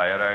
IRI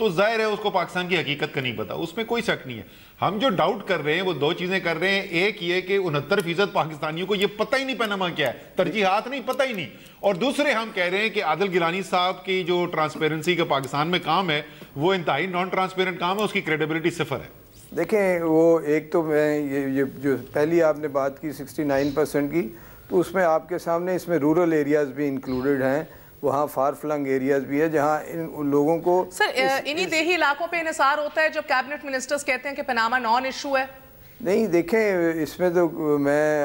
تو ظاہر ہے اس کو پاکستان کی حقیقت کا نہیں پتا, اس میں کوئی شک نہیں ہے. ہم جو ڈاؤٹ کر رہے ہیں وہ دو چیزیں کر رہے ہیں. ایک یہ کہ 69% پاکستانیوں کو یہ پتہ ہی نہیں پاناما کیا ہے, ترجیحات نہیں, پتہ ہی نہیں. اور دوسرے ہم کہہ رہے ہیں کہ عادل گیلانی صاحب کی جو ٹرانسپیرنسی کا پاکستان میں کام ہے وہ انتہائی نان ٹرانسپیرنٹ کام ہے, اس کی کریڈیبلٹی صفر ہے. دیکھیں وہ ایک تو میں یہ جو پہلی آپ نے بات کی 69% کی, تو اس میں آپ کے سامنے اس میں رورل ایریاز بھی انکلوڈڈ ہیں, وہاں فار فلنگ ایریاز بھی ہے جہاں ان لوگوں کو سر انہی دیہی علاقوں پہ انحصار ہوتا ہے جب کیبنٹ منسٹرز کہتے ہیں کہ پاناما نان ایشو ہے. نہیں دیکھیں اس میں تو میں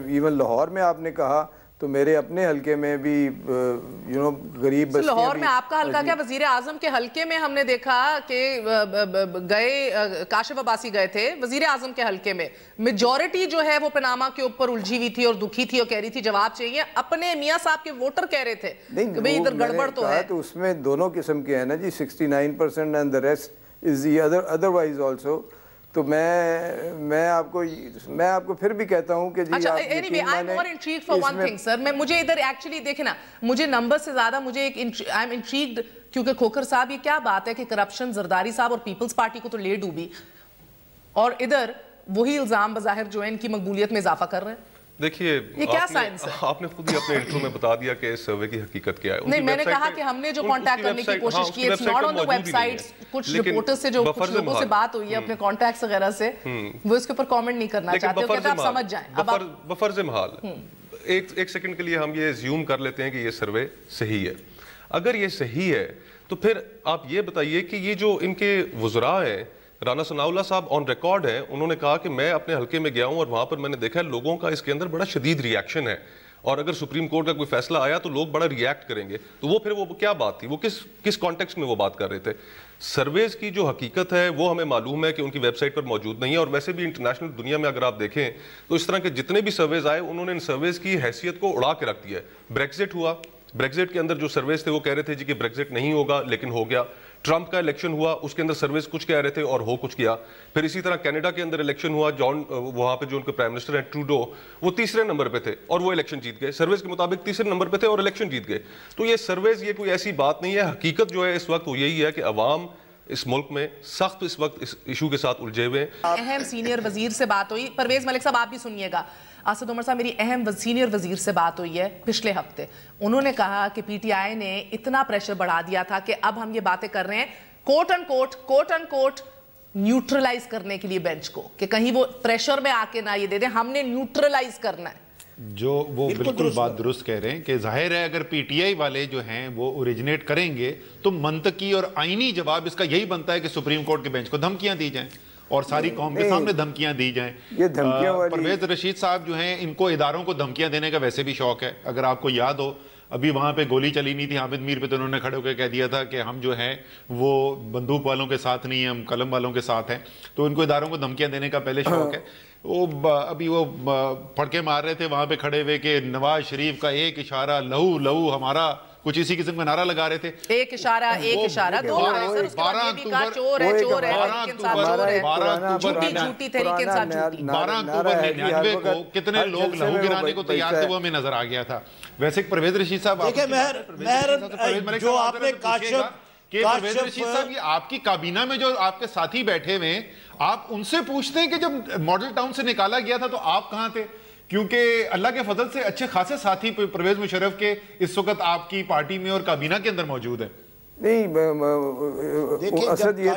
ایون لاہور میں آپ نے کہا تو میرے اپنے حلقے میں بھی غریب بستیاں لاہور میں آپ کا حلقہ کیا, وزیر اعظم کے حلقے میں ہم نے دیکھا کہ گئے کاشف عباسی گئے تھے وزیر اعظم کے حلقے میں, میجورٹی جو ہے وہ پاناما کے اوپر الجھی ہوئی تھی اور دکھی تھی اور کہہ رہی تھی جواب چاہیے. اپنے میاں صاحب کے ووٹر کہہ رہے تھے کہ بھئی ادھر گڑبڑ تو ہے. تو اس میں دونوں قسم کے ہیں نا جی, 69% and the rest is the otherwise also. تو میں آپ کو پھر بھی کہتا ہوں کہ جی anyway I'm more intrigued for one thing sir. مجھے ادھر ایکچولی دیکھیں نا, مجھے نمبر سے زیادہ مجھے I'm intrigued کیونکہ کھوکھر صاحب یہ کیا بات ہے کہ کرپشن زرداری صاحب اور پیپلز پارٹی کو تو لے ڈوبی اور ادھر وہی الزام بظاہر جو ہے ان کی مقبولیت میں اضافہ کر رہے ہیں. دیکھیے آپ نے خود ہی اپنے انٹرو میں بتا دیا کہ اس سروے کی حقیقت کیا ہے. نہیں میں نے کہا کہ ہم نے جو کانٹیکٹ کرنے کی کوشش کی it's not on the website, کچھ رپورٹر سے جو کچھ لوگوں سے بات ہوئی ہے اپنے کانٹیکٹس وغیرہ سے وہ اس کے اوپر کامنٹ نہیں کرنا چاہتے, وہ کہتے ہیں آپ سمجھ جائیں. بفرض محال ایک سیکنڈ کے لیے ہم یہ زیوم کر لیتے ہیں کہ یہ سروے صحیح ہے. اگر یہ صحیح ہے تو پھر آپ یہ بتائیے کہ یہ جو ان کے وزراء ہیں, رانا ثناء اللہ صاحب آن ریکارڈ ہیں, انہوں نے کہا کہ میں اپنے حلقے میں گیا ہوں اور وہاں پر میں نے دیکھا ہے لوگوں کا اس کے اندر بڑا شدید ری ایکشن ہے, اور اگر سپریم کورٹ کا کوئی فیصلہ آیا تو لوگ بڑا ری ایکٹ کریں گے. تو وہ پھر وہ کیا بات تھی, وہ کس کانٹیکسٹ میں وہ بات کر رہے تھے؟ سرویز کی جو حقیقت ہے وہ ہمیں معلوم ہے کہ ان کی ویب سائٹ پر موجود نہیں ہے, اور ویسے بھی انٹرنیشنل دنیا میں اگر آپ دیکھیں تو اس طرح کے جتنے بھی سرویز آئے انہوں نے ان سرویز کی حیثیت کو اڑا کے رکھ دیا ہے. بریکزٹ ہوا, بریکزٹ کے اندر جو سرویز تھے وہ کہہ رہے تھے جی کہ بریکزٹ نہیں ہوگا لیکن ہو گیا. ٹرمپ کا الیکشن ہوا, اس کے اندر سرویز کچھ کہہ رہے تھے اور ہو کچھ کیا. پھر اسی طرح کینیڈا کے اندر الیکشن ہوا, وہاں پہ جو ان کے پرائم منسٹر ہیں ٹروڈو, وہ تیسرے نمبر پہ تھے اور وہ الیکشن جیت گئے. سرویز کے مطابق تیسرے نمبر پہ تھے اور الیکشن جیت گئے. تو یہ سرویز یہ کوئی ایسی بات نہیں ہے. حقیقت جو ہے اس وقت وہ یہی ہے کہ عوام اس ملک میں سخت اس وقت اس ایشو کے ساتھ الجھے ہوئے ہیں. اہم سینئر وزیر سے بات ہوئی, پرویز ملک صاحب آپ بھی سنیے گا. اسد عمر صاحب میری اہم سینئر وزیر سے بات ہوئی ہے پچھلے ہفتے, انہوں نے کہا کہ پی ٹی آئی نے اتنا پریشر بڑھا دیا تھا کہ اب ہم یہ باتیں کر رہے ہیں کوٹ ان کوٹ نیوٹرلائز کرنے کے لیے بینچ کو, کہ کہیں وہ پریشر میں آ کے نہ یہ دے دیں, ہم نے نیوٹرلائز کرنا ہے. جو وہ بالکل بات درست کہہ رہے ہیں کہ ظاہر ہے اگر پی ٹی آئی والے جو ہیں وہ اوریجنیٹ کریں گے تو منطقی اور آئینی جواب اس کا یہی بنتا ہے کہ سپریم کورٹ کے بینچ کو دھمکیاں دی جائیں اور ساری قوم کے سامنے دھمکیاں دی جائیں. پرویز رشید صاحب جو ہیں ان کو اداروں کو دھمکیاں دینے کا ویسے بھی شوق ہے. اگر آپ کو یاد ہو ابھی وہاں پہ گولی چلی نہیں تھی حامد میر پہ, تو انہوں نے کھڑے ہو کے کہہ دیا تھا کہ ہم جو ہیں وہ بندوق والوں کے ساتھ نہیں ہیں, ہم قلم والوں کے ساتھ ہیں. تو ان کو اداروں کو دھمکیاں دینے کا پہلے شوق ہے. ابھی وہ پھڑکے مار رہے تھے وہاں پہ کھڑے ہوئے کہ نواز شریف کا ایک اشارہ لہو لہو ہمارا, کچھ اسی قسم کا نعرہ لگا رہے تھے. ایک اشارہ 12 اکتوبر 1999 کو کتنے لوگ لہو گرانے کو تیار تھے وہ ہمیں نظر آ گیا تھا. ویسے پرویز رشید صاحب جو آپ نے کہ پرویز رشید صاحب یہ آپ کی کابینہ میں جو آپ کے ساتھی بیٹھے ہوئے, آپ ان سے پوچھتے ہیں کہ جب ماڈل ٹاؤن سے نکالا گیا تھا تو آپ کہاں تھے؟ کیونکہ اللہ کے فضل سے اچھے خاصے ساتھی پرویز مشرف کے اس وقت آپ کی پارٹی میں اور کابینہ کے اندر موجود ہیں. نہیں اسد یہ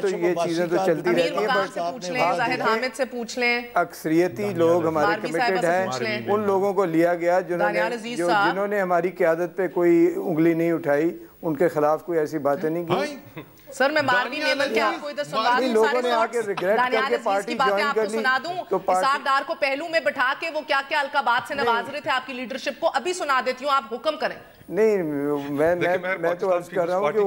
چیزیں تو چلتی رہتی ہیں, زاہد حامد سے پوچھ لیں, اکثریتی لوگ ہمارے کمیٹڈ ہیں, ان لوگوں کو لیا گیا جنہوں نے ہماری قیادت پہ کوئی انگلی نہیں اٹھائی, ان کے خلاف کوئی ایسی باتیں نہیں کی. سر میں ماروی میمن کے آپ کو ادھر سنا دوں, لوگوں نے آ کے ریگریٹ کر کے پارٹی جوائن کر لی. سنا دوں اسحاق ڈار کو پہلو میں بٹھا کے وہ کیا کیا القابات سے نواز رہے تھے آپ کی لیڈرشپ کو, ابھی سنا دیتی ہوں, آپ حکم کریں. نہیں میں تو عرض کر رہا ہوں کہ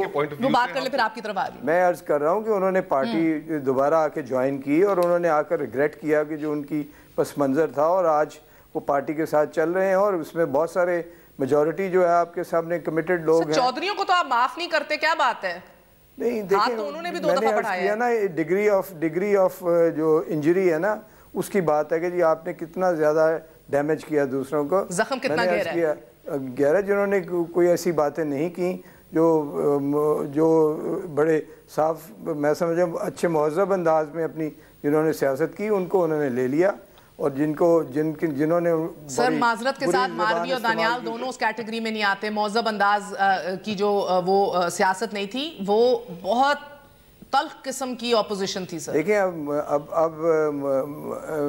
وہ بات کر لے پھر آپ کی طرف آ رہی. میں عرض کر رہا ہوں کہ انہوں نے پارٹی دوبارہ آ کے جوائن کی اور انہوں نے آ کر ریگریٹ کیا کہ جو ان کی پس منظر تھا, اور آج وہ پارٹی کے ساتھ چل رہے ہیں, اور اس میں بہت سارے میجورٹی جو ہے آپ کے سامنے کمیٹڈ لوگ ہیں. چودھریوں کو تو آپ معاف نہیں کرتے, کیا بات ہے؟ نہیں دیکھیں, میں نے عرض کیا نا ڈگری آف جو انجری ہے نا اس کی بات ہے کہ جی آپ نے کتنا زیادہ ڈیمیج کیا دوسروں کو, زخم کتنا گہرا ہے. گہرا, جنہوں نے کوئی ایسی باتیں نہیں کی جو بڑے صاف میں سمجھا اچھے مہذب انداز میں اپنی جنہوں نے سیاست کی ان کو انہوں نے لے لیا، اور جنہوں نے سر معذرت کے ساتھ ماروی اور دانیال دونوں اس کیٹیگری میں نہیں آتے. مہذب انداز کی جو وہ سیاست نہیں تھی، وہ بہت تلخ قسم کی اپوزیشن تھی. سر دیکھیں اب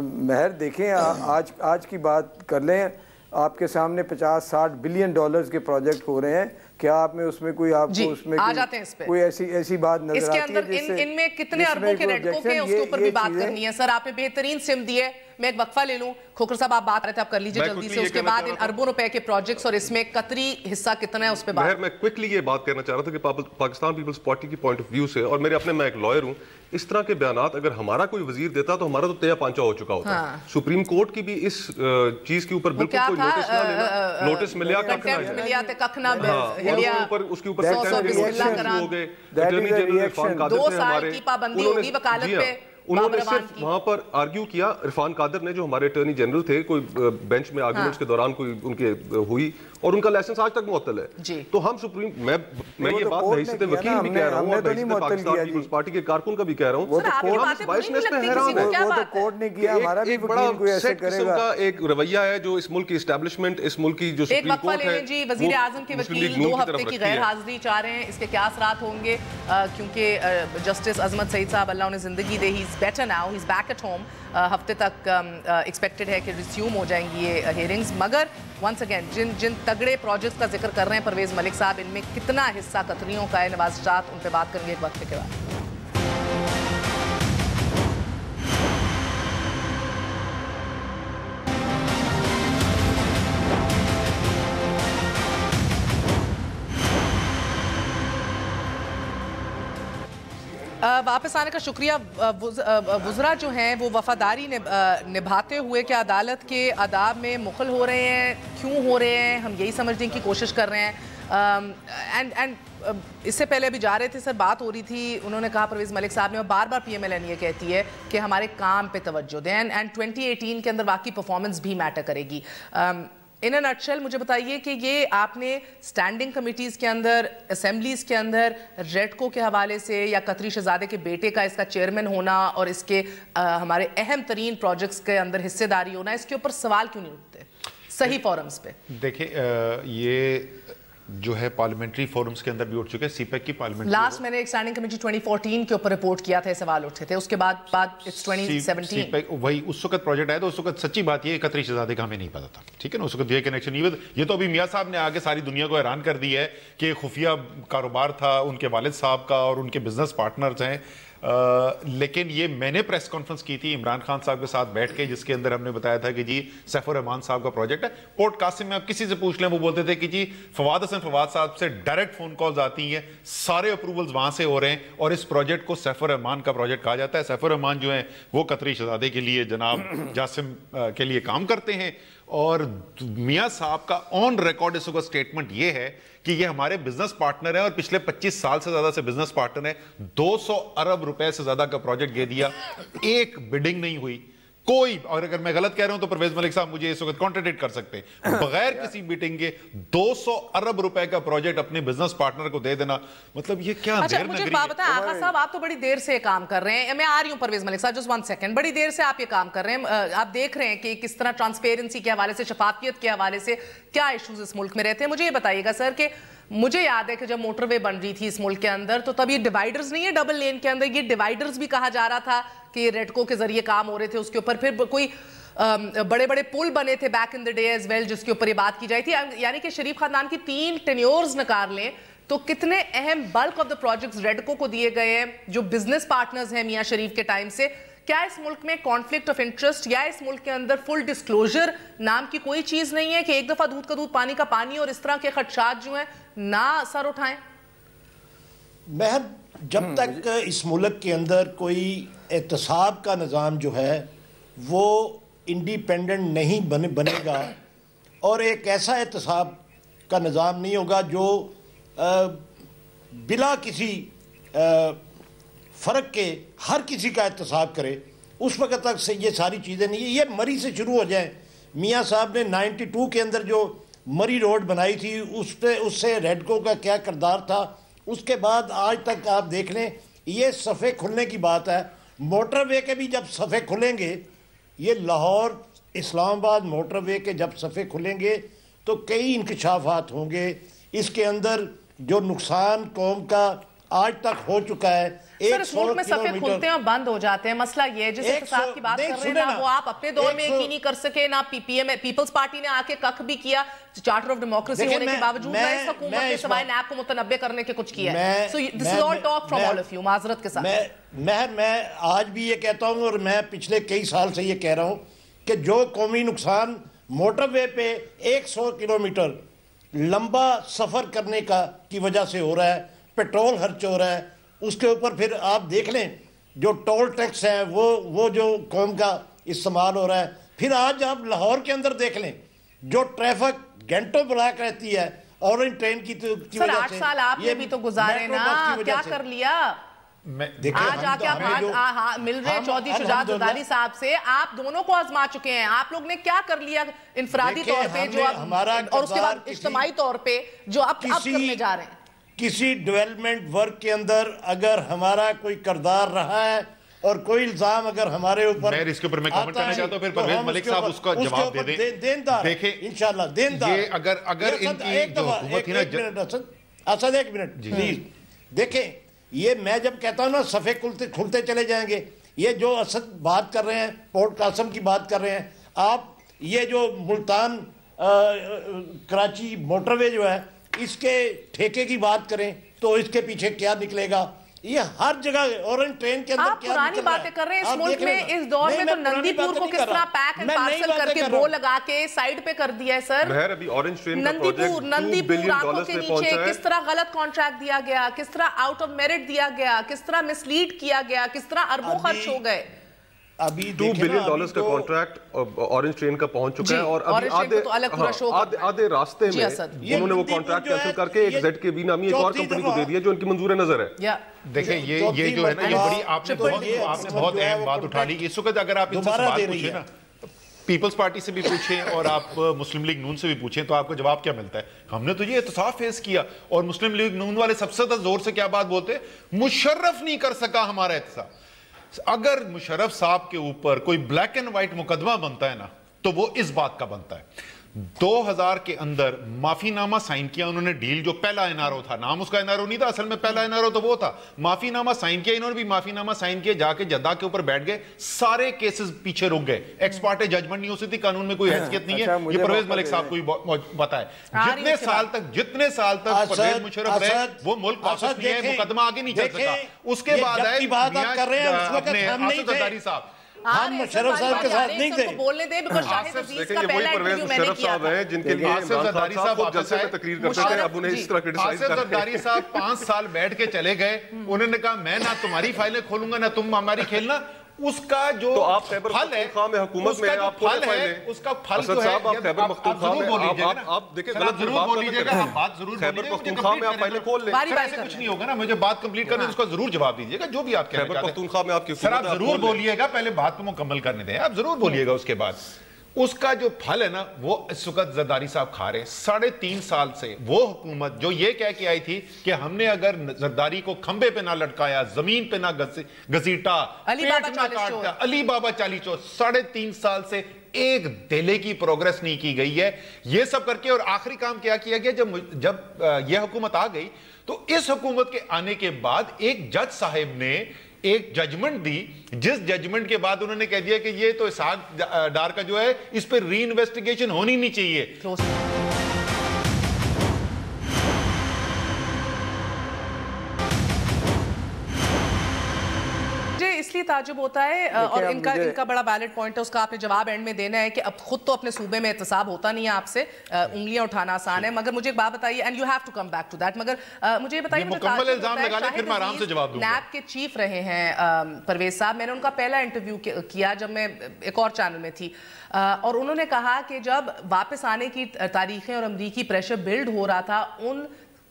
مہر دیکھیں آج کی بات کر لیں. آپ کے سامنے 50-60 بلین ڈالرز کے پروجیکٹ ہو رہے ہیں. کیا آپ میں اس میں کوئی آپ کو اس میں کوئی ایسی بات نظر آتی ہے جس سے ان میں کتنے اربوں کے ریڈکو کے اس کے اوپر بھی بات کرنی ہے. سر آپ نے بہترین سم دی ہے. میں ایک وقفہ لے لوں. کھوکھر صاحب آپ بات کر رہے تھے، آپ کر لیجئے جلدی سے. اس کے بعد ان اربوں روپے کے پروجیکٹس اور اس میں قطری حصہ کتنا ہے اس پہ بات. میں کوئکلی یہ بات کہنا چاہ رہا تھا کہ پاکستان پیپلز پارٹی کی پوائنٹ آف ویو سے، اور میرے اپنے میں ایک لائر ہوں، اس طرح کے بیانات اگر ہمارا کوئی وزیر دیتا تو ہمارا تو تیا پانچا ہو چکا ہوتا. سپریم کورٹ کی بھی اس چیز کے اوپر بالکل کوئی نوٹس ملیا اس کے اوپر ہو گئے. اٹارنی جنرل عرفان قادر تھے ہمارے، انہوں نے صرف وہاں پر آرگیو کیا. عرفان قادر نے جو ہمارے اٹارنی جنرل تھے، کوئی بینچ میں آرگیومنٹس کے دوران کوئی ان کے ہوئی، اور ان کا لائسنس آج تک معطل ہے. تو ہم سپریم میں یہ بات بحیثیت وکیل بھی کہہ رہا ہوں اور بحیثیت پاکستان پیپلز پارٹی کے کارکن کا بھی کہہ رہا ہوں. ہم اس بائشنس پہ حیران ہیں. وہ تو کورٹ نے کیا، ہمارا بھی بڑا سیٹ قسم کا ایک رویہ ہے جو اس ملک کی اسٹیبلشمنٹ، اس ملک کی جو سپریم کورٹ ہے. جی وزیر اعظم کے وکیل 2 ہفتے کی غیر حاضری چاہ رہے ہیں. اس کے کیا اثرات ہوں گے؟ کیونکہ جسٹس عظمت سعید صاحب اللہ انہیں زندگی دے، he is better now, he is back at home. ہفتے تک ایکسپیکٹڈ ہے کہ ریزیوم ہو جائیں گی یہ ہیئرنگز. مگر ونس اگین جن تگڑے پروجیکٹس کا ذکر کر رہے ہیں پرویز ملک صاحب، ان میں کتنا حصہ قطریوں کا ہے؟ نواز شاہ ان پہ بات کریں گے ایک وقت کے بعد. واپس آنے کا شکریہ. وزراء جو ہیں وہ وفاداری نبھاتے ہوئے کیا عدالت کے آداب میں مخل ہو رہے ہیں؟ کیوں ہو رہے ہیں؟ ہم یہی سمجھنے کی کوشش کر رہے ہیں. اس سے پہلے ابھی جا رہے تھے سر، بات ہو رہی تھی، انہوں نے کہا پرویز ملک صاحب نے، اور بار بار پی ایم ایل این یہ کہتی ہے کہ ہمارے کام پہ توجہ دیں، اینڈ 2018 کے اندر واقعی پرفارمنس بھی میٹر کرے گی. ان اے نٹ شیل مجھے بتائیے کہ یہ آپ نے سٹینڈنگ کمیٹیز کے اندر، اسمبلیز کے اندر ریڈکو کے حوالے سے یا قطری شہزادے کے بیٹے کا اس کا چیئرمین ہونا اور اس کے ہمارے اہم ترین پروجیکٹس کے اندر حصے داری ہونا، اس کے اوپر سوال کیوں نہیں اٹھتے صحیح فورمز پہ؟ دیکھیں یہ جو ہے پارلیمنٹری فورمز کے اندر بھی اٹھ چکے ہیں. سی پیک کی پارلیمنٹری لاسٹ میں نے ایک سٹینڈنگ کمیٹی 2014 کے اوپر رپورٹ کیا تھا، سوال اٹھے تھے. اس کے بعد 2017 وہی اس وقت پروجیکٹ آیا. تو اس وقت سچی بات یہ قطری شہزادے کا ہمیں نہیں پتا تھا، ٹھیک ہے نا. اس وقت یہ کنیکشن نہیں ہوا. یہ تو ابھی میاں صاحب نے آگے ساری دنیا کو حیران کر دی ہے کہ خفیہ کاروبار تھا ان کے والد صاحب کا اور ان کے بزنس پارٹنرز ہیں. لیکن یہ میں نے پریس کانفرنس کی تھی عمران خان صاحب کے ساتھ بیٹھ کے، جس کے اندر ہم نے بتایا تھا کہ جی سیف الرحمان صاحب کا پروجیکٹ ہے. پورٹ قاسم میں آپ کسی سے پوچھ لیں، وہ بولتے تھے کہ جی فواد حسن فواد صاحب سے ڈائریکٹ فون کالز آتی ہیں، سارے اپروولز وہاں سے ہو رہے ہیں، اور اس پروجیکٹ کو سیف الرحمان کا پروجیکٹ کہا جاتا ہے. سیف الرحمان جو ہیں وہ قطری شہزادے کے لیے جناب جاسم کے لیے کام کرتے ہیں. اور میاں صاحب کا آن ریکارڈ اس وقت سٹیٹمنٹ یہ ہے کہ یہ ہمارے بزنس پارٹنر ہیں اور پچھلے 25 سال سے زیادہ سے بزنس پارٹنر ہیں. 200 ارب روپے سے زیادہ کا پروجیکٹ دے دیا، ایک بڈنگ نہیں ہوئی کوئی. اور اگر میں غلط کہہ رہا ہوں تو پرویز ملک صاحب مجھے اس وقت کانٹرڈکٹ کر سکتے ہیں. بغیر کسی میٹنگ کے 200 ارب روپے کا پروجیکٹ اپنے بزنس پارٹنر کو دے دینا، مطلب یہ کیا اندھیر نگری ہے؟ مجھے بات بتائیں آغا صاحب، آپ تو بڑی دیر سے کام کر رہے ہیں. میں آ رہی ہوں پرویز ملک صاحب، جسٹ 1 سیکنڈ. بڑی دیر سے آپ یہ کام کر رہے ہیں، آپ دیکھ رہے ہیں کہ کس طرح ٹرانسپیرنسی کے حوالے سے، شفافیت کے حوالے سے کیا ایشوز اس ملک میں رہتے ہیں. مجھے یہ بتائیے گا سر کہ مجھے یاد ہے کہ جب موٹر وے بن رہی تھی اس ملک کے اندر تو تب یہ ڈیوائیڈرز نہیں ہے ڈبل لین کے اندر، یہ ڈیوائیڈرز بھی کہا جا رہا تھا کہ یہ ریڈکو کے ذریعے کام ہو رہے تھے. اس کے اوپر پھر کوئی بڑے بڑے پل بنے تھے back in the day as well, جس کے اوپر یہ بات کی جائی تھی. یعنی کہ شریف خاندان کی 3 ٹینیورز نکال لیں تو کتنے اہم بلک آف دا پروجیکٹس ریڈکو کو دیے گئے ہیں جو بزنس پارٹنرز ہیں میاں شریف کے ٹائم سے. کیا اس ملک میں کانفلکٹ آف انٹرسٹ یا اس ملک کے اندر فل ڈسکلوجر نام کی کوئی چیز نہیں ہے کہ ایک دفعہ دودھ کا دودھ پانی کا پانی اور اس طرح کے خدشات جو ہیں نہ سر اٹھائیں؟ مہر، جب تک اس ملک کے اندر کوئی احتساب کا نظام جو ہے وہ انڈیپینڈنٹ نہیں بنے گا اور ایک ایسا احتساب کا نظام نہیں ہوگا جو بلا کسی فرق کے ہر کسی کا احتساب کرے، اس وقت تک سے یہ ساری چیزیں نہیں. یہ مری سے شروع ہو جائیں. میاں صاحب نے 92 کے اندر جو مری روڈ بنائی تھی اس سے ریڈکو کا کیا کردار تھا. اس کے بعد آج تک آپ دیکھ لیں یہ صفحے کھلنے کی بات ہے. موٹر وے کے بھی جب صفحے کھلیں گے, یہ لاہور اسلام آباد موٹر وے کے جب صفحے کھلیں گے تو کئی انکشافات ہوں گے. اس کے اندر جو نقصان قوم کا آج تک ہو چکا ہے, سر اس ملک میں صفحے کھلتے ہیں اور بند ہو جاتے ہیں. مسئلہ یہ ہے جس احتساب کی بات کر رہے ہیں وہ آپ اپنے دور میں یقینی کر سکے, نہ پیپلز پارٹی نے آ کے کک بھی کیا, چارٹر آف ڈیموکریسی ہونے کے باوجود نہ اس حکومت نے سوائے نیب کو متنبع کرنے کے کچھ کیا ہے. So this is all talk from all of you, معذرت کے ساتھ. میں آج بھی یہ کہتا ہوں اور میں پچھلے کئی سال سے یہ کہہ رہا ہوں کہ جو قومی نقصان موٹر وے پہ 100 کلومیٹر لمبا سفر کرنے کی وجہ سے ہو رہا ہے, پیٹرول خرچ ہو رہا ہے, اس کے اوپر پھر آپ دیکھ لیں جو ٹول ٹیکس ہے وہ جو قوم کا استعمال ہو رہا ہے. پھر آج آپ لاہور کے اندر دیکھ لیں جو ٹریفک گھنٹوں بلاک رہتی ہے اورنج ٹرین کی وجہ سے. سر 8 سال آپ نے بھی تو گزارے نا, کیا کر لیا؟ آج آ کے آپ مل رہے چودھری شجاعت زرداری صاحب سے, آپ دونوں کو آزما چکے ہیں. آپ لوگ نے کیا کر لیا انفرادی طور پہ جو اور اس کے بعد اجتماعی طور پہ جو اب کرنے جا رہے ہیں؟ کسی ڈیولپمنٹ ورک کے اندر اگر ہمارا کوئی کردار رہا ہے اور کوئی الزام اگر ہمارے اوپر میں اس کے اوپر میں کامنٹ کرنا چاہتا ہوں, پھر پرویز ملک صاحب اس کا جواب دے دیں. دیندار دیکھیں انشاءاللہ دیندار. یہ اگر ان کی جو حکومت تھی نا, اسد ایک منٹ پلیز دیکھیں, یہ میں جب کہتا ہوں نا صفحے کھلتے چلے جائیں گے, یہ جو اسد بات کر رہے ہیں, پورٹ قاسم کی بات کر رہے ہیں آپ, یہ جو ملتان کراچی موٹر وے جو ہے اس کے ٹھیکے کی بات کریں تو اس کے پیچھے کیا نکلے گا. یہ ہر جگہ اورنج ٹرین کے اندر کیا پرانی باتیں کر رہے ہیں. اس ملک میں اس دور میں تو نندی پور کو کس طرح پیک اینڈ پارسل کر کے بو لگا کے سائیڈ پہ کر دیا ہے سر. ابھی اورنج ٹرین کا نندی پور آنکھوں کے نیچے کس طرح غلط کانٹریکٹ دیا گیا, کس طرح آؤٹ آف میرٹ دیا گیا, کس طرح مس لیڈ کیا گیا, کس طرح اربوں خرچ ہو گئے. ابھی $2 بلین کا کانٹریکٹ اورنج ٹرین کا پہنچ چکا ہے, اور ابھی آدھے راستے میں انہوں نے وہ کانٹریکٹ کینسل کر کے ایک زیڈ کے بی نامی ایک اور کمپنی کو دے دیا جو ان کی منظور نظر ہے. دیکھیں یہ جو ہے نا, یہ بڑی آپ نے بہت اہم بات اٹھا لی. اس وقت اگر آپ ان سے سوال پوچھیں نا, پیپلز پارٹی سے بھی پوچھیں اور آپ مسلم لیگ نون سے بھی پوچھیں, تو آپ کو جواب کیا ملتا ہے؟ ہم نے تو یہ احتساب فیس کیا. اور مسلم لیگ نون والے سب سے زور سے کیا بات بولتے ہیں, مشرف نہیں کر سکا ہمارا احتساب. اگر مشرف صاحب کے اوپر کوئی بلیک اینڈ وائٹ مقدمہ بنتا ہے نا, تو وہ اس بات کا بنتا ہے. 2000 کے اندر معافی نامہ سائن کیا انہوں نے, ڈیل جو پہلا این آر او تھا, نام اس کا این آر او نہیں تھا, اصل میں پہلا این آر او تو وہ تھا. معافی نامہ سائن کیا انہوں نے بھی, معافی نامہ سائن کیا, جا کے جدہ کے اوپر بیٹھ گئے, سارے کیسز پیچھے رک گئے. ایکس پارٹے ججمنٹ نہیں ہو سکتی, قانون میں کوئی حیثیت نہیں ہے. یہ پرویز ملک صاحب کو ہی پتا ہے. جتنے سال تک پرویز مشرف رہے وہ ملک واپس نہیں ہے, مقدمہ آگے نہیں چل سکا. اس کے بعد آئے اپنے آصف زرداری صاحب, ہم مشرف صاحب کے ساتھ نہیں تھے. بولنے دیں بیکاز شاہد عزیز کا پہلا انٹرویو میں نے کیا تھا. جن کے لیے عمران خان صاحب خود جلسے میں تقریر کرتے تھے, اب انہیں اس طرح کرٹیسائز کرتے ہیں. آصف زرداری صاحب 5 سال بیٹھ کے چلے گئے, انہوں نے کہا میں نہ تمہاری فائلیں کھولوں گا نہ تم ہماری کھیلنا. اس کا جو پھل ہے, حکومت میں آپ پھل ہے, اس کا پھل جو ہے, آپ خیبر پختونخوا میں آپ دیکھیں غلط ضرور بولیجیے گا, بات ضرور خیبر پختونخوا میں آپ فائلیں کھول لیں. ایسے کچھ نہیں ہوگا نا, مجھے بات کمپلیٹ کرنے اس کا ضرور جواب دیجیے گا جو بھی آپ کہنا چاہتے ہیں. خیبر پختونخوا میں آپ کی سر آپ ضرور بولیے گا, پہلے بات کو مکمل کرنے دیں, آپ ضرور بولیے گا. اس کے بعد اس کا جو پھل ہے نا وہ اس وقت زرداری صاحب کھا رہے. 3.5 سال سے وہ حکومت جو یہ کہہ کے آئی تھی کہ ہم نے اگر زرداری کو کھمبے پہ نہ لٹکایا, زمین پہ نہ گھسیٹا, پیٹ نہ کاٹا, علی بابا چالی چو, 3.5 سال سے ایک دھیلے کی پروگریس نہیں کی گئی ہے. یہ سب کر کے اور آخری کام کیا گیا, جب یہ حکومت آ گئی تو اس حکومت کے آنے کے بعد ایک جج صاحب نے ایک ججمنٹ دی, جس ججمنٹ کے بعد انہوں نے کہہ دیا کہ یہ تو اسحاق ڈار کا جو ہے اس پہ ری انویسٹیگیشن ہونی نہیں چاہیے. اس لیے تعجب ہوتا ہے, اور ان کا بڑا ویلڈ پوائنٹ ہے, اس کا آپ نے جواب اینڈ میں دینا ہے کہ اب خود تو اپنے صوبے میں احتساب ہوتا نہیں ہے آپ سے, انگلیاں اٹھانا آسان ہے, مگر مجھے ایک بات بتائیے, and you have to come back to that, مگر مجھے یہ بتائیے, مکمل الزام لگا لیں پھر میں آرام سے جواب دوں گا. نیب کے چیف رہے ہیں پرویز صاحب, میں نے ان کا پہلا انٹرویو کیا جب میں ایک اور چینل میں تھی, اور انہوں نے کہا کہ جب واپس آنے کی تاریخیں اور امریکی پریشر بلڈ ہو رہا تھا, ان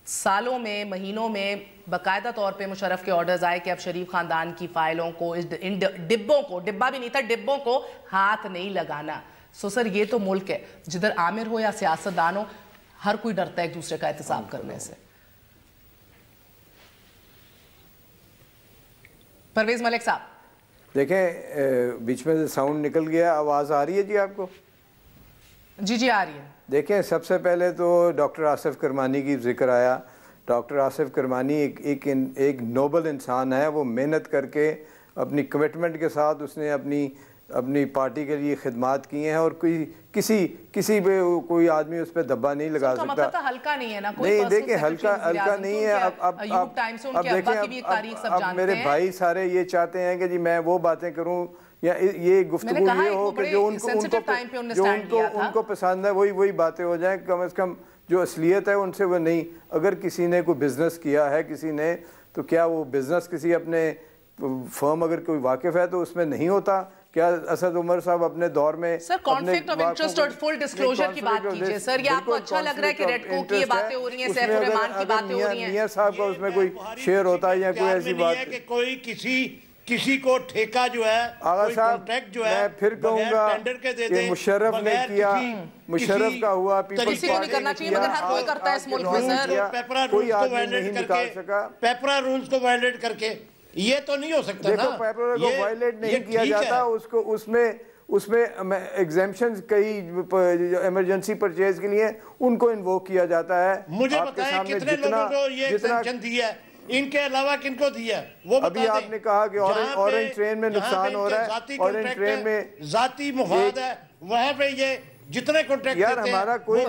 سالوں میں, مہینوں میں باقاعدہ طور پہ مشرف کے آرڈرز آئے کہ اب شریف خاندان کی فائلوں کو, ان ڈبوں کو, ڈبہ بھی نہیں تھا, ڈبوں کو ہاتھ نہیں لگانا. سو سر یہ تو ملک ہے جدھر عامر ہو یا سیاستدان ہو, ہر کوئی ڈرتا ہے ایک دوسرے کا احتساب کرنے سے. پرویز ملک صاحب دیکھیں بیچ میں سے ساؤنڈ نکل گیا, آواز آ رہی ہے جی آپ کو؟ جی آ رہی ہے. دیکھیں سب سے پہلے تو ڈاکٹر آصف کرمانی کی ذکر آیا. ڈاکٹر آصف کرمانی ایک نوبل انسان ہے. وہ محنت کر کے اپنی کمٹمنٹ کے ساتھ اس نے اپنی پارٹی کے لیے خدمات کی ہیں, اور کسی پہ کوئی آدمی اس پہ دھبا نہیں لگا سکتا. مطلب ہلکا نہیں ہے نا, نہیں دیکھیں ہلکا نہیں ہے. اب دیکھیں اب میرے بھائی سارے یہ چاہتے ہیں کہ جی میں وہ باتیں کروں یا یہ گفتگو یہ ہو کہ جو ان کو پسند ہے وہی باتیں ہو جائیں. کم از کم جو اصلیت ہے ان سے وہ نہیں. اگر کسی نے کوئی بزنس کیا ہے کسی نے, تو کیا وہ بزنس کسی اپنے فرم اگر کوئی واقف ہے تو اس میں نہیں ہوتا؟ کیا اسد عمر صاحب اپنے دور میں سر کانفلکٹ آف انٹرسٹ اور فل ڈسکلوجر کی بات کیجئے سر. یہ آپ کو اچھا لگ رہا ہے کہ ریڈ کو کی یہ باتیں ہو رہی ہیں, سیف الرحمان کی باتیں ہو رہی ہیں؟ میاں صاحب کا اس میں کوئی شیئر ہوتا ہے یا کوئی ایسی بات ہے کہ کوئی کسی کو ٹھیکہ جو ہے کوئی کانٹریکٹ جو ہے میں پھر کہوں گا کہ مشرف نے کیا, مشرف کا ہوا, کسی کو نہیں کرنا چاہیے مگر ہر کوئی کرتا ہے اس ملک میں سر. کوئی آدمی نہیں نکال سکا پیپرا رولز کو وائلیٹ کر کے. یہ تو نہیں ہو سکتا نا. دیکھو پیپرا کو وائلیٹ نہیں کیا جاتا, اس میں ایگزیمپشنز کئی ایمرجنسی پرچیز کے لیے ان کو انووک کیا جاتا ہے. مجھے بتائیں کتنے لوگوں کو یہ ایگزیمپشن دی ہے, ان کے علاوہ کن کو دی ہے وہ بتا دیں. ابھی آپ نے کہا کہ اورنج ٹرین میں نقصان ہو رہا ہے, اورنج ٹرین میں ذاتی مفاد ہے, وہاں پہ یہ جتنے کانٹریکٹ یار ہمارا کوئی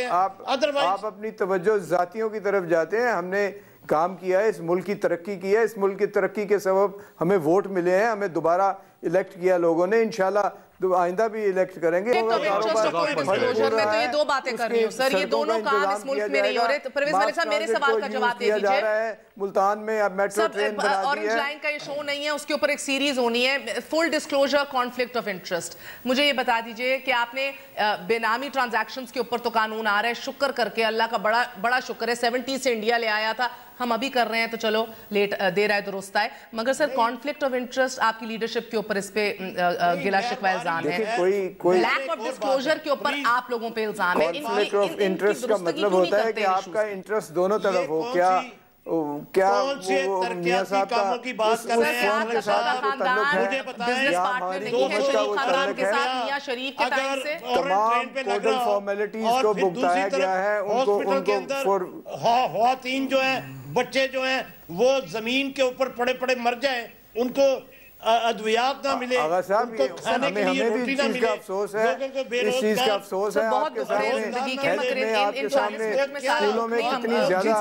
آپ اپنی توجہ ذاتیوں کی طرف جاتے ہیں. ہم نے کام کیا ہے, اس ملک کی ترقی کی ہے, اس ملک کی ترقی کے سبب ہمیں ووٹ ملے ہیں, ہمیں دوبارہ الیکٹ کیا لوگوں نے, انشاءاللہ آئندہ بھی الیکٹ کریں گے. میں تو یہ دو باتیں کر رہی ہوں سر, یہ دونوں کام اس ملک میں نہیں ہو رہے. پرویز ملک صاحب میرے سوال کا جواب دے دیجئے. ملتان میں اب میٹرو ٹرین بنا دی ہے. اورنج لائن کا یہ شو نہیں ہے, اس کے اوپر ایک سیریز ہونی ہے, فل ڈسکلوجر کانفلکٹ آف انٹرسٹ. مجھے یہ بتا دیجئے کہ آپ نے بے نامی ٹرانزیکشنز کے اوپر تو قانون آ رہا ہے, شکر کر کے اللہ کا بڑا شکر ہے, 70 سے انڈیا لے آیا تھا, ہم ابھی کر رہے ہیں تو چلو لیٹ دیر آئے درست آئے. مگر سر کانفلکٹ آف انٹرسٹ آپ کی لیڈرشپ کے اوپر اس پہ گلہ شکوہ الزام ہے, لیک آف ڈسکلوجر کے اوپر آپ لوگوں پہ الزام ہے. کانفلکٹ آف انٹرسٹ کا مطلب ہوتا ہے کہ آپ کا انٹرسٹ دونوں طرف ہو. کیا میاں صاحب کا اس فون کے ساتھ تعلق ہے یا ہماری حکومت کا وہ تعلق ہے؟ تمام کوڈل فارمیلٹیز کو بھگتایا گیا ہے ان کو. خواتین جو ہیں, بچے جو ہیں, وہ زمین کے اوپر پڑے مر جائیں, ان کو ادویات نہ ملے, آغا صاحب ہمیں بھی اس چیز کا افسوس ہے, اس چیز کا افسوس ہے. آپ کے سامنے اسکولوں میں کتنی زیادہ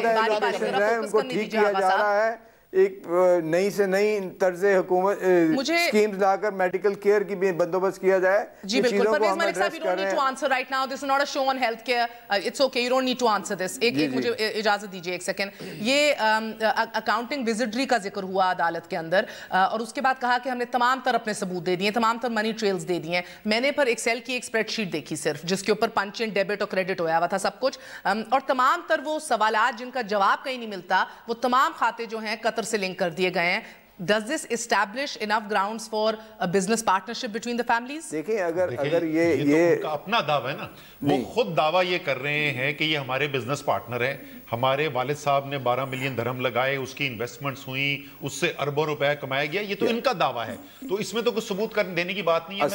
ایجوکیشن ہے, ان کو ٹھیک کیا جا رہا ہے. ایک نئی سے نئی طرز حکومت سکیمز لا کر میڈیکل کیئر کی بھی بندوبست کیا جائے. جی بالکل پرویز ملک صاحب, you don't need to answer right now, this is not a show on health care, it's okay, you don't need to answer this. ایک مجھے اجازت دیجئے ایک سیکنڈ. یہ اکاؤنٹنگ وزٹری کا ذکر ہوا عدالت کے اندر, اور اس کے بعد کہا کہ ہم نے تمام تر اپنے ثبوت دے دیے, تمام تر منی ٹریلز دے دیے. میں نے پر ایکسل کی ایک اسپریڈ شیٹ دیکھی صرف, جس کے اوپر پنچ ان ڈیبٹ اور کریڈٹ ہویا ہوا تھا سب کچھ, اور تمام تر وہ سوالات جن کا جواب کہیں نہیں ملتا, وہ تمام کھاتے جو ہیں قطر سے لنک کر دیے گئے ہیں. Does this establish enough grounds for a business partnership between the families? دیکھیں اگر یہ ان کا اپنا دعویٰ ہے نا, وہ خود دعویٰ یہ کر رہے ہیں کہ یہ ہمارے بزنس پارٹنر ہیں, ہمارے والد صاحب نے 12 ملین درہم لگائے, اس کی انویسٹمنٹس ہوئیں, اس سے اربوں روپے کمایا گیا, یہ تو ان کا دعویٰ ہے, تو اس میں تو کچھ ثبوت دینے کی بات نہیں ہے.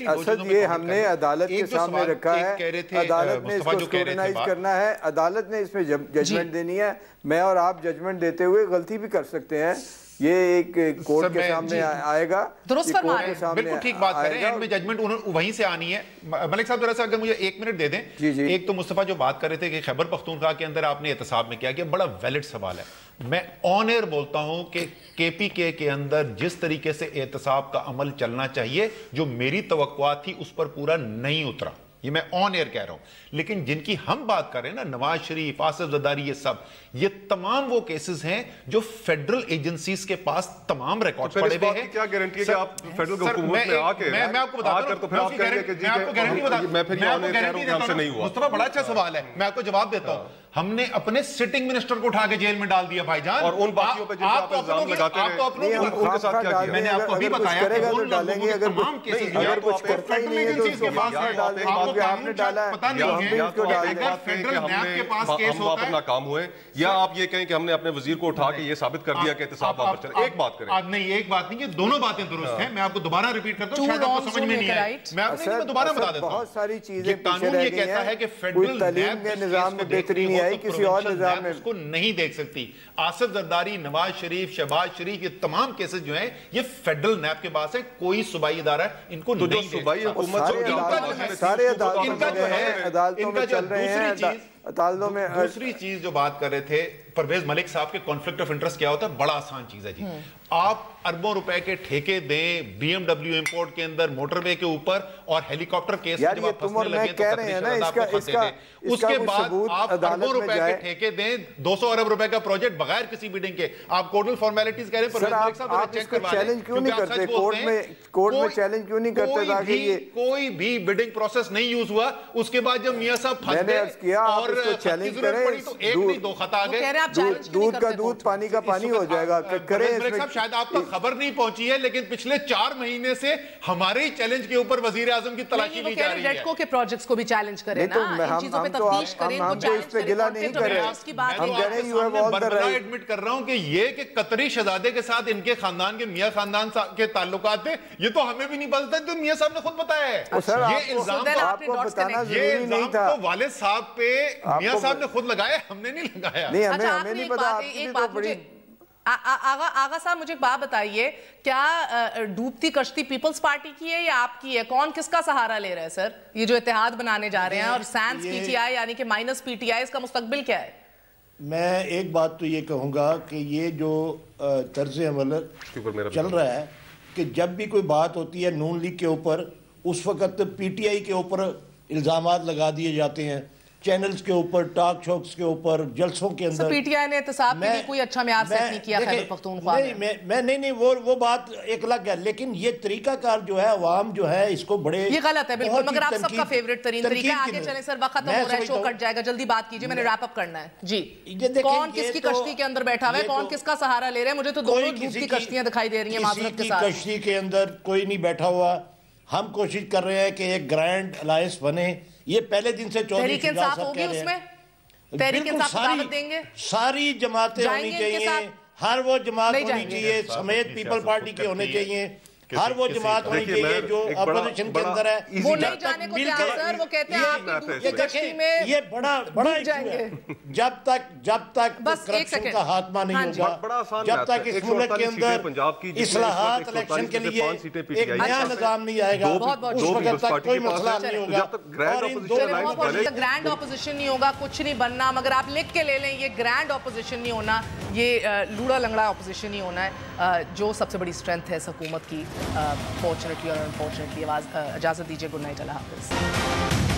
اسد یہ ہم نے عدالت کے سامنے رکھا ہے, عدالت نے اس کو اسکروٹنائز کرنا ہے, عدالت نے اس پہ ججمنٹ دینی ہے. میں اور آپ ججمنٹ دیتے ہوئے غلطی بھی کر سکتے ہیں, یہ ایک کورٹ کے سامنے آئے گا, درست فرما رہے ہیں, بالکل ٹھیک بات کر رہے ہیں, اینڈ میں ججمنٹ وہیں سے آنی ہے. ملک صاحب ذرا سا اگر مجھے 1 منٹ دے دیں. ایک تو مصطفیٰ جو بات کر رہے تھے کہ خیبر پختونخوا کے اندر آپ نے احتساب میں کیا, بڑا ویلڈ سوال ہے. میں آن ایئر بولتا ہوں کہ KPK کے اندر جس طریقے سے احتساب کا عمل چلنا چاہیے, جو میری توقعات تھی اس پر پورا نہیں اترا, یہ میں آن ایئر کہہ رہا ہوں. لیکن جن کی ہم بات کر رہے ہیں نا, نواز شریف, آصف زرداری, یہ سب, یہ تمام وہ کیسز ہیں جو فیڈرل ایجنسیز کے پاس تمام ریکارڈ پڑے ہوئے ہیں. کیا گارنٹی ہے کہ آپ فیڈرل حکومت میں آ کے میں آپ کو بتا رہا ہوں, میں آپ کو گارنٹی دیتا ہوں, میں آپ کو جواب دیتا ہوں. ہم نے اپنے سٹنگ منسٹر کو اٹھا کے جیل میں ڈال دیا بھائی جان. اور ان باقیوں پہ جن پہ آپ الزام لگاتے ہیں ان کے ساتھ کیا کیا؟ میں نے آپ کو ابھی بتایا کہ وہ ڈالیں گے. اگر تمام کیسز اگر کچھ کرتا ہی نہیں ہے تو اس کے پاس ڈال دیں گے. آپ نے ڈالا ہے, پتہ نہیں ہے اگر فیڈرل نیب کے پاس کیس ہوتا ہے ناکام ہوئے, یا آپ یہ کہیں کہ ہم نے اپنے وزیر کو اٹھا کے یہ ثابت کر دیا کہ احتساب واپس چلے. ایک بات کریں. نہیں, ایک بات نہیں, یہ دونوں باتیں درست ہیں. میں آپ کو دوبارہ ریپیٹ کرتا ہوں, شاید آپ کو سمجھ میں نہیں آئی. میں دوبارہ بتا دیتا ہوں. بہت ساری چیزیں قانون یہ کہتا ہے کہ فیڈرل تعلیم کے نظام میں بہتری نہیں آئی, کسی اور نظام میں اس کو نہیں دیکھ سکتی. آصف زرداری, نواز شریف, شہباز شریف, یہ تمام کیسز جو ہیں یہ فیڈرل نیب کے پاس ہے. کوئی صوبائی ادارہ ان کو نہیں دیکھتا. صوبائی حکومت سارے عدالتوں میں چل رہے ہیں. دوسری چیز جو بات کر رہے تھے پرویز ملک صاحب کے کانفلکٹ آف انٹرسٹ کیا ہوتا ہے, بڑا آسان چیز ہے جی. آپ اربوں روپے کے ٹھیکے دیں بی ایم ڈبلیو امپورٹ کے اندر موٹر وے کے اوپر, اور ہیلی کاپٹر کیس میں جب آپ پھنسنے لگے تو قطری شہزاد آپ کو پھنسے دیں. اس کے بعد آپ اربوں روپے کے ٹھیکے دیں 200 ارب روپے کا پروجیکٹ بغیر کسی بیڈنگ کے. آپ کوڈل فارمیلٹیز کہہ رہے ہیں پرویز ملک صاحب, آپ اس کو چیلنج کیوں نہیں کرتے کورٹ میں چیلنج کیوں نہیں کرتے تاکہ یہ کوئی بھی بیڈنگ پروسیس نہیں یوز ہوا. اس کے بعد جب میاں صاحب پھنس گئے اور چیلنج کریں تو ایک نہیں دو خطا آ گئے. دودھ کا دودھ پانی کا پانی ہو جائے گا. شاید آپ تک خبر نہیں پہنچی ہے, لیکن پچھلے 4 مہینے سے ہمارے ہی چیلنج کے اوپر وزیر اعظم کی تلاشی لی جا رہی ہے. ریڈکو کے پروجیکٹس کو بھی چیلنج کریں نا, ان چیزوں پہ تفتیش کریں, ہم تو اس پہ گلہ نہیں کر رہے. ہم کہہ رہے ہیں you have all the right. Admit کر رہا ہوں کہ یہ کہ قطری شہزادے کے ساتھ ان کے خاندان کے میاں خاندان کے تعلقات تھے, یہ تو ہمیں بھی نہیں پتا, تو میاں صاحب نے خود بتایا ہے. یہ الزام آپ کو بتانا ضروری نہیں تھا. تو والد صاحب پہ میاں صاحب نے خود لگایا, ہم نے نہیں لگایا. نہیں, ہمیں نہیں پتا. آپ کی تو بڑی آغا صاحب مجھے ایک بات بتائیے, کیا ڈوبتی کشتی پیپلز پارٹی کی ہے یا آپ کی ہے؟ کون کس کا سہارا لے رہا ہے سر یہ جو اتحاد بنانے جا رہے ہیں, اور سینس پی ٹی آئی یعنی کہ مائنس پی ٹی آئی, اس کا مستقبل کیا ہے؟ میں ایک بات تو یہ کہوں گا کہ یہ جو طرز عمل چل رہا ہے کہ جب بھی کوئی بات ہوتی ہے نون لیگ کے اوپر, اس وقت پی ٹی آئی کے اوپر الزامات لگا دیے جاتے ہیں, چینلز کے اوپر, ٹاک شوز کے اوپر, جلسوں کے اندر. پی ٹی آئی نے احتساب کے لیے کوئی اچھا معیار سیٹ نہیں کیا خیبر پختونخوا میں. نہیں وہ بات ایک الگ ہے, لیکن یہ طریقہ کار جو ہے عوام جو ہے اس کو بڑے یہ غلط ہے بالکل. مگر آپ سب کا فیوریٹ ترین طریقہ, آگے چلیں سر, وقت ختم ہو رہا ہے, شو کٹ جائے گا, جلدی بات کیجئے, میں نے ریپ اپ کرنا ہے جی. کون کس کی کشتی کے اندر بیٹھا ہوا ہے, کون کس کا سہارا لے رہے ہیں؟ مجھے تو دونوں ڈوبتی کشتیاں دکھائی دے رہی ہیں معذرت کے ساتھ. کشتی کے اندر کوئی نہیں بیٹھا ہوا. ہم کوشش کر رہے ہیں کہ ایک گرینڈ الائنس بنے. یہ پہلے دن سے چودھری شجاع صاحب کہہ رہے ہیں. تحریک انصاف کو دعوت دیں گے, ساری جماعتیں ہونی چاہیے, ہر وہ جماعت ہونی چاہیے سمیت پیپل پارٹی کے ہونے چاہیے, ہر وہ جماعت ہونی چاہیے جو اپوزیشن کے اندر ہے. وہ نہیں جانے کو تیار سر, وہ کہتے ہیں آپ کی کشتی میں یہ بڑا ایشو ہے. جب تک کرپشن کا خاتمہ نہیں ہوگا, جب تک اس ملک کے اندر اصلاحات الیکشن کے لیے ایک نیا نظام نہیں آئے گا, اس وقت تک کوئی مسئلہ نہیں ہوگا. اور گرینڈ اپوزیشن نہیں ہوگا, کچھ نہیں بننا. مگر آپ لکھ کے لے لیں, یہ گرینڈ اپوزیشن نہیں ہونا, یہ لوڑا لنگڑا اپوزیشن نہیں ہونا ہے. جو سب سے بڑی اسٹرینتھ ہے اس حکومت کی, فارچونیٹلی اور انفارچونیٹلی. اجازت دیجیے, گڈ نائٹ, اللہ حافظ.